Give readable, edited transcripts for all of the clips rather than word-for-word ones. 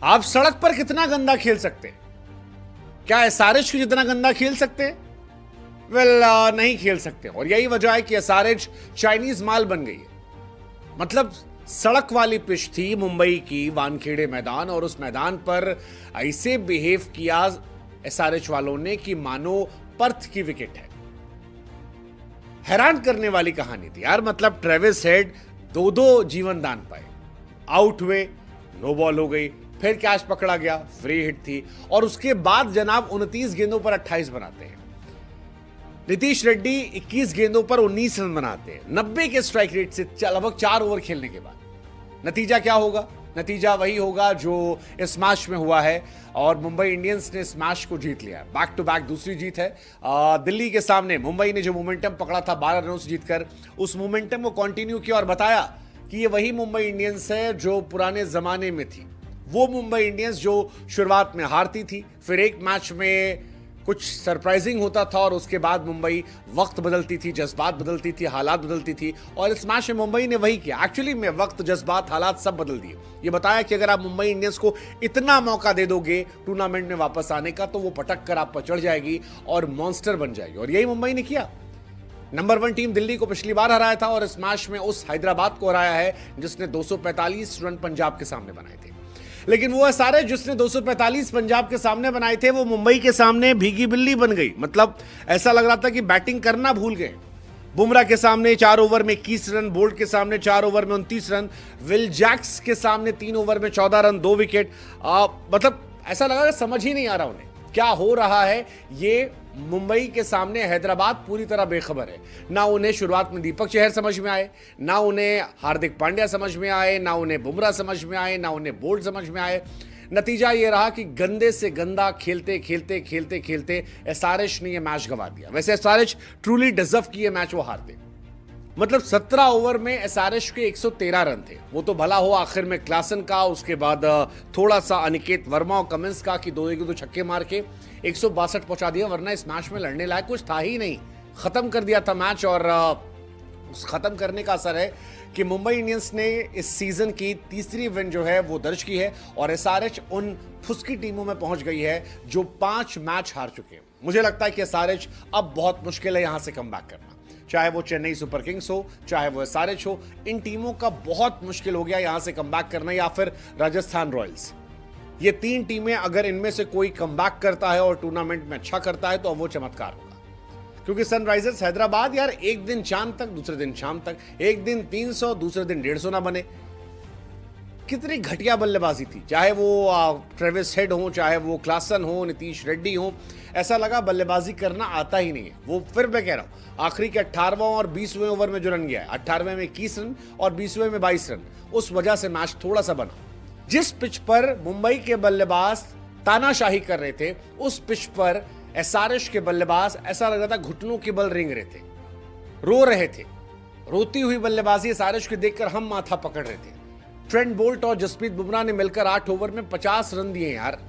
आप सड़क पर कितना गंदा खेल सकते हैं? क्या एसआरएच की जितना गंदा खेल सकते हैं? नहीं खेल सकते। और यही वजह है कि एसआरएच चाइनीज माल बन गई है। मतलब सड़क वाली पिच थी मुंबई की, वानखेड़े मैदान, और उस मैदान पर ऐसे बिहेव किया एसआरएच वालों ने कि मानो पर्थ की विकेट है। हैरान करने वाली कहानी थी यार। मतलब ट्रेविस हेड दो जीवन दान पाए, आउट हुए, नो बॉल हो गई, फिर कैच पकड़ा गया, फ्री हिट थी, और उसके बाद जनाब 29 गेंदों पर 28 बनाते हैं। नीतीश रेड्डी 21 गेंदों पर 19 रन बनाते हैं 90 के स्ट्राइक रेट से लगभग 4 ओवर खेलने के बाद। नतीजा क्या होगा? नतीजा वही होगा जो इस मैच में हुआ है, और मुंबई इंडियंस ने इस मैच को जीत लिया। बैक टू बैक दूसरी जीत है दिल्ली के सामने। मुंबई ने जो मोमेंटम पकड़ा था 12 रनों से जीतकर, उस मोमेंटम को कंटिन्यू किया और बताया कि ये वही मुंबई इंडियंस है जो पुराने जमाने में थी। वो मुंबई इंडियंस जो शुरुआत में हारती थी, फिर एक मैच में कुछ सरप्राइजिंग होता था, और उसके बाद मुंबई वक्त बदलती थी, जज्बात बदलती थी, हालात बदलती थी, और इस मैच में मुंबई ने वही किया। एक्चुअली में वक्त, जज्बात, हालात सब बदल दिए। ये बताया कि अगर आप मुंबई इंडियंस को इतना मौका दे दोगे टूर्नामेंट में वापस आने का, तो वो पटक कर आप पर चढ़ जाएगी और मॉन्स्टर बन जाएगी, और यही मुंबई ने किया। नंबर 1 टीम दिल्ली को पिछली बार हराया था, और इस मैच में उस हैदराबाद को हराया है जिसने 245 रन पंजाब के सामने बनाए थे। लेकिन वो सारे जिसने 245 पंजाब के सामने बनाए थे, वो मुंबई के सामने भीगी बिल्ली बन गई। मतलब ऐसा लग रहा था कि बैटिंग करना भूल गए। बुमराह के सामने 4 ओवर में 21 रन, बोल्ट के सामने 4 ओवर में 29 रन, विल जैक्स के सामने 3 ओवर में 14 रन, 2 विकेट। मतलब ऐसा लगा कि समझ ही नहीं आ रहा उन्हें क्या हो रहा है। ये मुंबई के सामने हैदराबाद पूरी तरह बेखबर है। ना उन्हें शुरुआत में दीपक चहर समझ में आए, ना उन्हें हार्दिक पांड्या समझ में आए, ना उन्हें बुमराह समझ में आए, ना उन्हें बोल्ट समझ में आए। नतीजा ये रहा कि गंदे से गंदा खेलते खेलते खेलते खेलते एसआरएच ने ये मैच गंवा दिया। वैसे एसआरएच ट्रूली डिजर्व की ये मैच वो हारते। मतलब 17 ओवर में एसआरएच के 113 रन थे। वो तो भला हो आखिर में क्लासन का, उसके बाद थोड़ा सा अनिकेत वर्मा और कमिंस का कि 2 छक्के मार के 162 पहुंचा दिया, वरना इस मैच में लड़ने लायक कुछ था ही नहीं। खत्म कर दिया था मैच, और उस खत्म करने का असर है कि मुंबई इंडियंस ने इस सीजन की तीसरी विन जो है वो दर्ज की है, और एसआरएच उन फुसकी टीमों में पहुंच गई है जो 5 मैच हार चुके हैं। मुझे लगता है कि एसआरएच अब बहुत मुश्किल है यहां से कमबैक करना, चाहे वो चेन्नई सुपर किंग्स हो, चाहे वो एसआरएच हो। इन टीमों का बहुत मुश्किल हो गया यहां से कमबैक करना, या फिर राजस्थान रॉयल्स। ये 3 टीमें अगर इनमें से कोई कमबैक करता है और टूर्नामेंट में अच्छा करता है तो वो चमत्कार होगा। क्योंकि सनराइजर्स हैदराबाद यार, एक दिन चांद तक, दूसरे दिन शाम तक, एक दिन 300, दूसरे दिन 150 ना बने। कितनी घटिया बल्लेबाजी थी, चाहे वो ट्रेविस हेड हो, चाहे वो क्लासन हो, नीतीश रेड्डी हो। ऐसा लगा बल्लेबाजी करना आता ही नहीं है। वो फिर मैं कह रहा हूं, आखिरी के 18वां और 20वें ओवर में जो रन गया है, 18वें में 21 रन और 20वें में 22 रन, उस वजह से मैच थोड़ा सा बना। जिस पिच पर मुंबई के बल्लेबाज तानाशाही कर रहे थे, उस पिच पर एसआरएच के बल्लेबाज ऐसा लग रहा था घुटनों के बल रेंग रहे थे, रो रहे थे। रोती हुई बल्लेबाजी एसआरएच को देखकर हम माथा पकड़ रहे थे। ट्रेंट बोल्ट और जसप्रीत बुमराह ने मिलकर 8 ओवर में 50 रन दिए यार।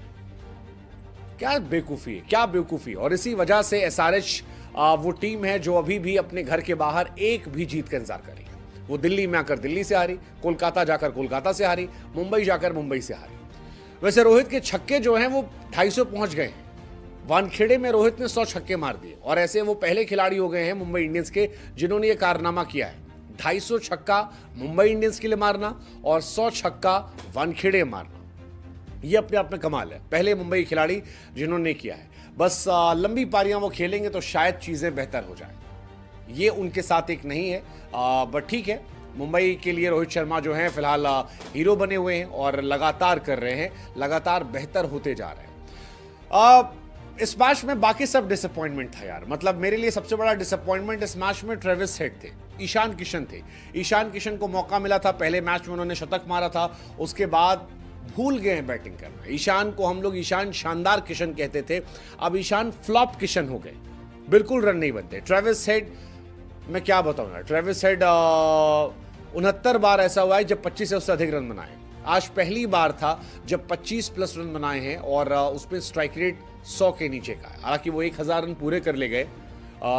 क्या बेवकूफी है, क्या बेवकूफी। और इसी वजह से एसआरएच वो टीम है जो अभी भी अपने घर के बाहर एक भी जीत का इंतजार कर रही है। वो दिल्ली में आकर दिल्ली से हारी, कोलकाता जाकर कोलकाता से हारी, मुंबई जाकर मुंबई से हारी। वैसे रोहित के छक्के जो हैं वो 250 पहुंच गए हैं। वानखेड़े में रोहित ने 100 छक्के मार दिए, और ऐसे वो पहले खिलाड़ी हो गए हैं मुंबई इंडियंस के जिन्होंने ये कारनामा किया है। 250 छक्का मुंबई इंडियंस के लिए मारना और 100 छक्का वानखेड़े मारना, ये अपने आप में कमाल है। पहले मुंबई खिलाड़ी जिन्होंने किया है। बस लंबी पारियां वो खेलेंगे तो शायद चीजें बेहतर हो जाए। ये उनके साथ एक नहीं है, बट ठीक है। मुंबई के लिए रोहित शर्मा जो हैं फिलहाल हीरो बने हुए हैं और लगातार कर रहे हैं, लगातार बेहतर होते जा रहे हैं। इस मैच में बाकी सब डिसअपॉइंटमेंट था यार। मतलब मेरे लिए सबसे बड़ा डिसअपॉइंटमेंट इस मैच में ट्रेविस हेड थे, ईशान किशन थे। ईशान किशन को मौका मिला था, पहले मैच में उन्होंने शतक मारा था, उसके बाद भूल गए हैं बैटिंग करना। ईशान को हम लोग ईशान शानदार किशन कहते थे, अब ईशान फ्लॉप किशन हो गए, बिल्कुल रन नहीं बनते। ट्रेविस हेड, मैं क्या बताऊं यार, ट्रेविस हेड 69 बार ऐसा हुआ है जब 25 से उससे अधिक रन बनाए। आज पहली बार था जब 25 प्लस रन बनाए हैं, और उसमें स्ट्राइक रेट 100 के नीचे का है। हालांकि वो 1000 रन पूरे कर ले गए,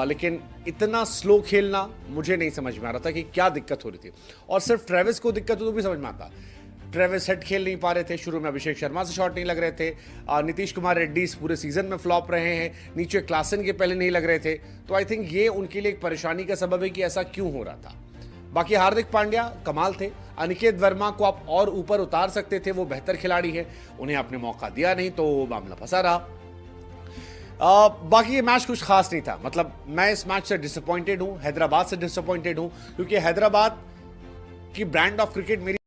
लेकिन इतना स्लो खेलना मुझे नहीं समझ में आ रहा था कि क्या दिक्कत हो रही थी। और सिर्फ ट्रेविस को दिक्कत हो तो भी समझ में आता, ट्रेविस हेड खेल नहीं पा रहे थे, शुरू में अभिषेक शर्मा से शॉट नहीं लग रहे थे, नीतीश कुमार रेड्डी इस पूरे सीजन में फ्लॉप रहे हैं, नीचे क्लासन के पहले नहीं लग रहे थे। तो आई थिंक ये उनके लिए एक परेशानी का सबब है कि ऐसा क्यों हो रहा था। बाकी हार्दिक पांड्या कमाल थे, अनिकेत वर्मा को आप और ऊपर उतार सकते थे, वो बेहतर खिलाड़ी है, उन्हें आपने मौका दिया नहीं तो मामला फंसा रहा। बाकी ये मैच कुछ खास नहीं था, मतलब मैं इस मैच से डिसअपॉइंटेड हूं, हैदराबाद से डिसअपॉइंटेड हूं, क्योंकि हैदराबाद की ब्रांड ऑफ क्रिकेट मेरी